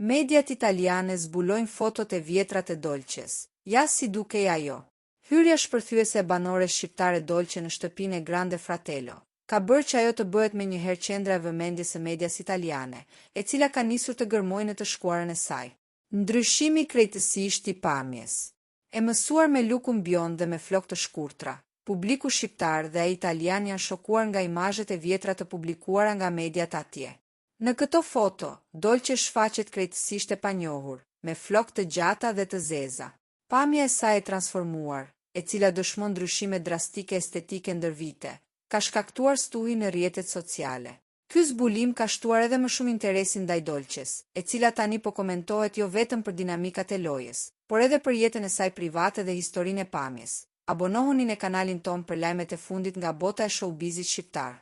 Mediat italiane zbulojnë fotot e vjetra të Dolces. Ja si dukej ajo. Hyrja shpërthyese e banores shqiptare Dolce në shtëpinë e Grande Fratello ka bërë që ajo të bëhet menjëherë qendra e vëmendjes së medias italiane, e cila ka nisur të gërmojë në të shkuarën e saj. Ndryshimi krejtësisht i pamjes. E mësuar me lukun bjond dhe me flokë të shkurtra, publiku shqiptar dhe italian janë shokuar nga imazhet e vjetra të publikuara nga mediat atje. Në këto foto, Dolce shfaqet krejtësisht e panjohur, me flokë të gjata dhe të zeza. Pamja e saj e transformuar, e cila dëshmon ndryshime drastike estetike ndër vite, ka shkaktuar stuhi në rrjetet sociale. Ky zbulim ka shtuar edhe më shumë interesin ndaj Dolces, e cila tani po komentohet jo vetëm për dinamikat e lojës, por edhe për jetën e saj private dhe historinë e pamjes. Abonohuni në kanalin ton për lajmet e fundit nga bota e showbizit shqiptar.